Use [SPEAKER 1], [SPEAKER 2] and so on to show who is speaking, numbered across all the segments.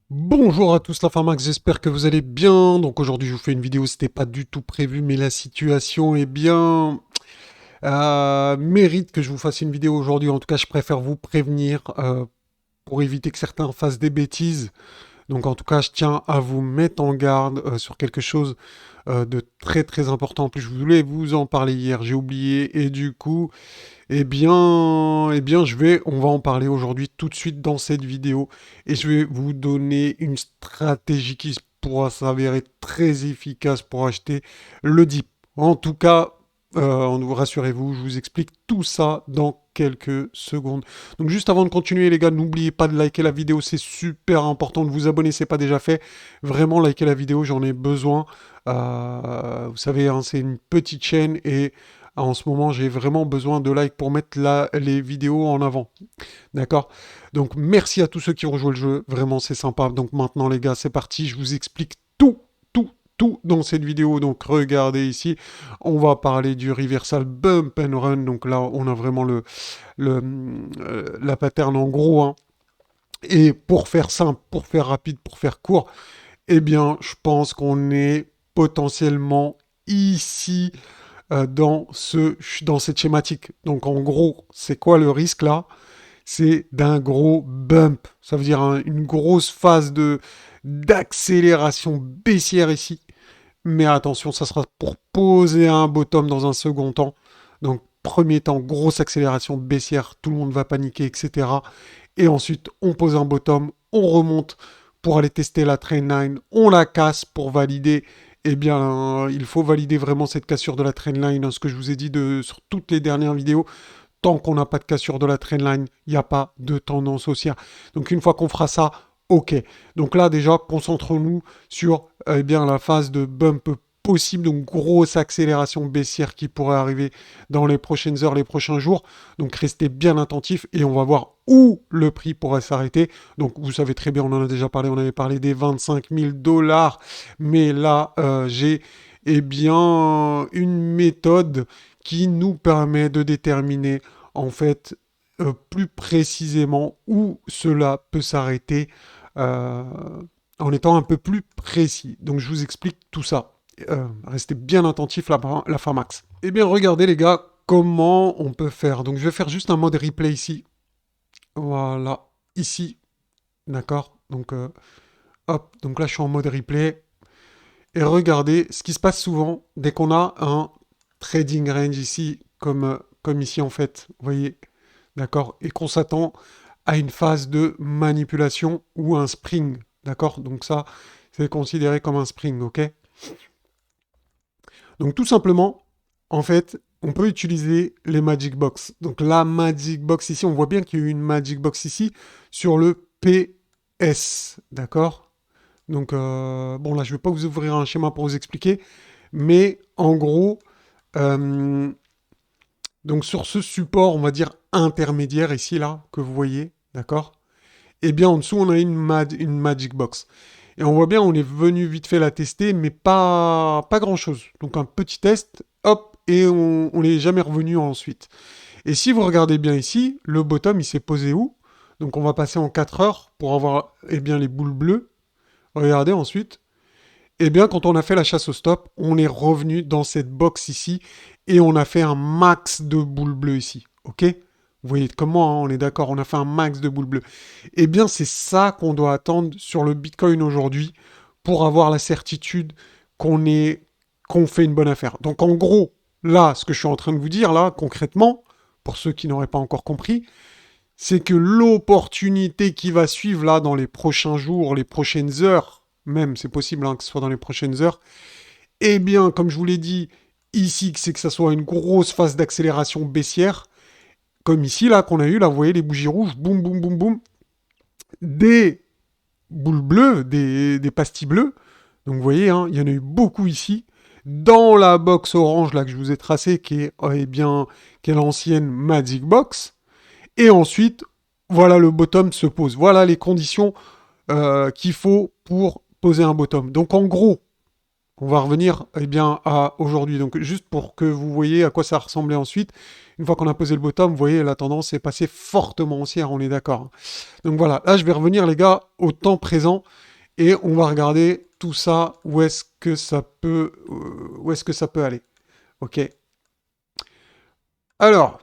[SPEAKER 1] Bonjour à tous la Pharmax, j'espère que vous allez bien. Donc aujourd'hui je vous fais une vidéo, c'était pas du tout prévu, mais la situation est bien mérite que je vous fasse une vidéo aujourd'hui. En tout cas, je préfère vous prévenir pour éviter que certains fassent des bêtises. Donc en tout cas, je tiens à vous mettre en garde sur quelque chose de très très important. En plus, je voulais vous en parler hier, j'ai oublié et du coup, on va en parler aujourd'hui tout de suite dans cette vidéo et je vais vous donner une stratégie qui pourra s'avérer très efficace pour acheter le DIP. En tout cas, rassurez-vous, je vous explique tout ça dans quelques secondes. Donc juste avant de continuer les gars, n'oubliez pas de liker la vidéo, c'est super important de vous abonner, c'est pas déjà fait. Vraiment liker la vidéo, j'en ai besoin. Vous savez, hein, c'est une petite chaîne et en ce moment, j'ai vraiment besoin de likes pour mettre les vidéos en avant. D'accord? Donc, merci à tous ceux qui ont joué le jeu. Vraiment, c'est sympa. Donc, maintenant, les gars, c'est parti. Je vous explique tout dans cette vidéo. Donc, regardez ici. On va parler du Reversal Bump and Run. Donc, là, on a vraiment la pattern en gros, hein. Et pour faire simple, pour faire rapide, pour faire court, eh bien, je pense qu'on est potentiellement ici dans cette schématique. Donc en gros, c'est quoi le risque là? C'est d'un gros bump. Ça veut dire une grosse phase d'accélération baissière ici. Mais attention, ça sera pour poser un bottom dans un second temps. Donc premier temps, grosse accélération baissière, tout le monde va paniquer, etc. Et ensuite, on pose un bottom, on remonte pour aller tester la trendline, on la casse pour valider. Eh bien, il faut valider vraiment cette cassure de la trendline, hein, ce que je vous ai dit sur toutes les dernières vidéos. Tant qu'on n'a pas de cassure de la trendline, il n'y a pas de tendance haussière. Donc une fois qu'on fera ça, ok. Donc là déjà, concentrons-nous sur bien la phase de bump possible, donc grosse accélération baissière qui pourrait arriver dans les prochaines heures, les prochains jours. Donc restez bien attentifs et on va voir où le prix pourrait s'arrêter. Donc vous savez très bien, on en a déjà parlé, on avait parlé des 25 000 dollars, mais là j'ai bien une méthode qui nous permet de déterminer en fait plus précisément où cela peut s'arrêter euh, en étant un peu plus précis. Donc je vous explique tout ça. Restez bien attentifs la fin max. Eh bien regardez les gars comment on peut faire. Donc je vais faire juste un mode replay ici. Voilà, ici, d'accord. Donc hop, donc là je suis en mode replay. Et regardez ce qui se passe souvent dès qu'on a un trading range ici, comme ici en fait, vous voyez, d'accord, et qu'on s'attend à une phase de manipulation ou un spring, d'accord. Donc ça, c'est considéré comme un spring, ok. Donc tout simplement, en fait, on peut utiliser les Magic Box. Donc la Magic Box ici, on voit bien qu'il y a eu une Magic Box ici sur le PS, d'accord. Donc bon là, je ne vais pas vous ouvrir un schéma pour vous expliquer, mais en gros, euh, donc sur ce support, on va dire intermédiaire ici là que vous voyez, d'accord. Et bien en dessous, on a une Magic Box. Et on voit bien, on est venu vite fait la tester, mais pas grand-chose. Donc un petit test, hop, et on n'est jamais revenu ensuite. Et si vous regardez bien ici, le bottom, il s'est posé où? Donc on va passer en 4 heures pour avoir bien, les boules bleues. Regardez ensuite. Eh bien, quand on a fait la chasse au stop, on est revenu dans cette box ici et on a fait un max de boules bleues ici. Ok? Vous voyez comment, hein, on est d'accord, on a fait un max de boules bleues. Eh bien, c'est ça qu'on doit attendre sur le Bitcoin aujourd'hui pour avoir la certitude qu'on fait une bonne affaire. Donc, en gros, là, ce que je suis en train de vous dire, là, concrètement, pour ceux qui n'auraient pas encore compris, c'est que l'opportunité qui va suivre là dans les prochains jours, les prochaines heures, même c'est possible hein, que ce soit dans les prochaines heures, eh bien, comme je vous l'ai dit, ici, c'est que ça soit une grosse phase d'accélération baissière, comme ici, là, qu'on a eu, là, vous voyez les bougies rouges, boum, boum, boum, boum, des boules bleues, des pastilles bleues, donc vous voyez, hein, il y en a eu beaucoup ici, dans la box orange, là, que je vous ai tracée, qui est, qui est l'ancienne Magic Box, et ensuite, voilà, le bottom se pose. Voilà les conditions qu'il faut pour poser un bottom. Donc en gros, On va revenir eh bien, à aujourd'hui. Donc juste pour que vous voyez à quoi ça ressemblait ensuite. Une fois qu'on a posé le bottom, vous voyez, la tendance est passée fortement haussière, on est d'accord. Donc voilà, là je vais revenir les gars au temps présent et on va regarder tout ça, où est-ce que ça peut aller. Ok. Alors,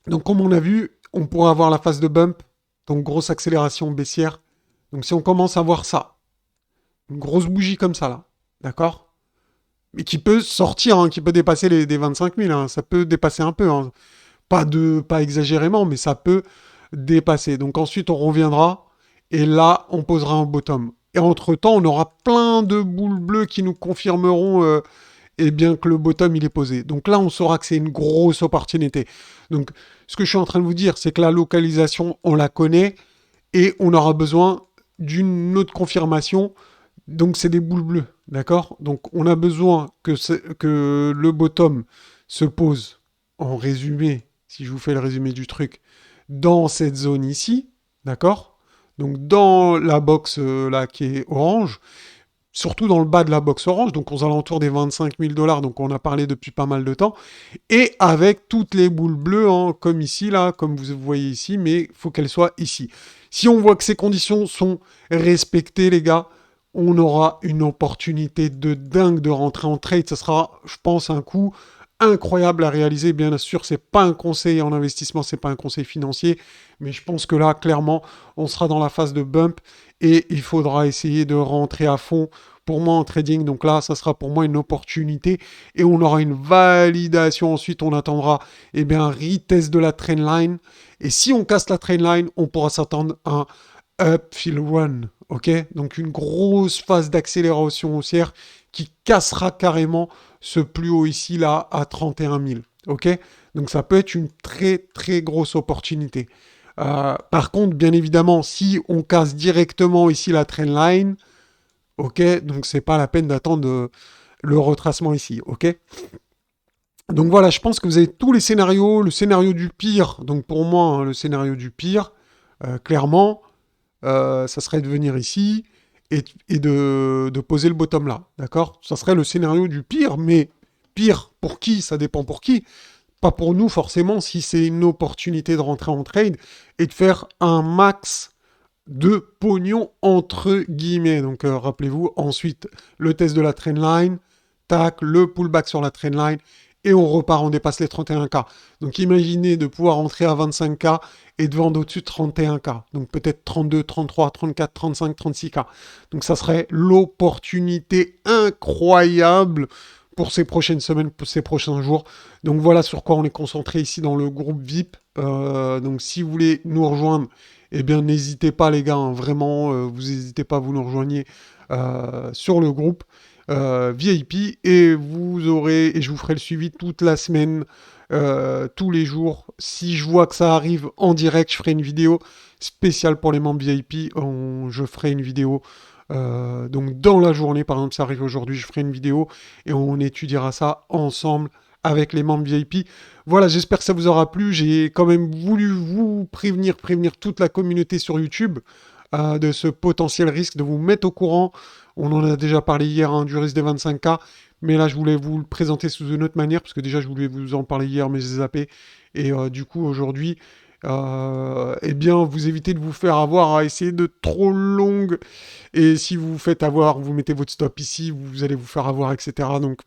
[SPEAKER 1] donc comme on a vu, on pourrait avoir la phase de bump, donc grosse accélération baissière. Donc si on commence à voir ça, une grosse bougie comme ça là, d'accord? Mais qui peut sortir, hein, qui peut dépasser des 25 000, hein, ça peut dépasser un peu, hein. Pas exagérément, mais ça peut dépasser. Donc ensuite on reviendra et là on posera un bottom. Et entre-temps, on aura plein de boules bleues qui nous confirmeront et bien que le bottom il est posé. Donc là, on saura que c'est une grosse opportunité. Donc ce que je suis en train de vous dire, c'est que la localisation, on la connaît et on aura besoin d'une autre confirmation. Donc c'est des boules bleues, d'accord? Donc on a besoin que le bottom se pose en résumé, si je vous fais le résumé du truc, dans cette zone ici, d'accord? Donc dans la box là qui est orange, surtout dans le bas de la box orange, donc aux alentours des 25 000 dollars, donc on a parlé depuis pas mal de temps, et avec toutes les boules bleues, hein, comme ici, là, comme vous voyez ici, mais il faut qu'elles soient ici. Si on voit que ces conditions sont respectées, les gars, on aura une opportunité de dingue de rentrer en trade. Ce sera, je pense, un coup incroyable à réaliser. Bien sûr, c'est pas un conseil en investissement, c'est pas un conseil financier, mais je pense que là, clairement, on sera dans la phase de bump et il faudra essayer de rentrer à fond pour moi en trading. Donc là, ça sera pour moi une opportunité et on aura une validation. Ensuite, on attendra eh bien, un retest de la trendline. Et si on casse la trendline, on pourra s'attendre à un upfill run. Ok, donc une grosse phase d'accélération haussière qui cassera carrément ce plus haut ici là à 31 000. Ok, donc ça peut être une très très grosse opportunité. Par contre, bien évidemment, si on casse directement ici la trendline, ok, donc c'est pas la peine d'attendre le retracement ici, ok. Donc voilà, je pense que vous avez tous les scénarios, le scénario du pire, donc pour moi, hein, le scénario du pire, clairement, ça serait de venir ici et de poser le bottom là, d'accord? Ça serait le scénario du pire, mais pire pour qui? Ça dépend pour qui. Pas pour nous forcément si c'est une opportunité de rentrer en trade et de faire un max de pognon entre guillemets. Donc rappelez-vous, ensuite le test de la trendline, tac, le pullback sur la trendline et on repart, on dépasse les 31K. Donc imaginez de pouvoir entrer à 25K et de vendre au-dessus de 31K. Donc peut-être 32, 33, 34, 35, 36K. Donc ça serait l'opportunité incroyable pour ces prochaines semaines, pour ces prochains jours. Donc voilà sur quoi on est concentré ici dans le groupe VIP. Donc si vous voulez nous rejoindre, eh bien n'hésitez pas les gars, hein, vraiment, vous n'hésitez pas, vous nous rejoignez sur le groupe VIP et vous aurez, et je vous ferai le suivi toute la semaine, tous les jours. Si je vois que ça arrive en direct, je ferai une vidéo spéciale pour les membres VIP. Je ferai une vidéo donc dans la journée, par exemple, ça arrive aujourd'hui, je ferai une vidéo et on étudiera ça ensemble avec les membres VIP. Voilà, j'espère que ça vous aura plu. J'ai quand même voulu vous prévenir toute la communauté sur YouTube de ce potentiel risque, de vous mettre au courant. On en a déjà parlé hier, hein, du risque des 25K, mais là je voulais vous le présenter sous une autre manière, parce que déjà je voulais vous en parler hier, mais j'ai zappé. Et du coup aujourd'hui, eh bien vous évitez de vous faire avoir à essayer de trop longues. Et si vous vous faites avoir, vous mettez votre stop ici, vous allez vous faire avoir, etc. Donc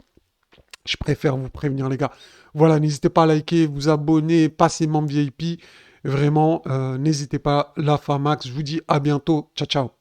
[SPEAKER 1] je préfère vous prévenir les gars. Voilà, n'hésitez pas à liker, vous abonner, passer membre VIP. Vraiment, n'hésitez pas, la Famax. Je vous dis à bientôt. Ciao, ciao.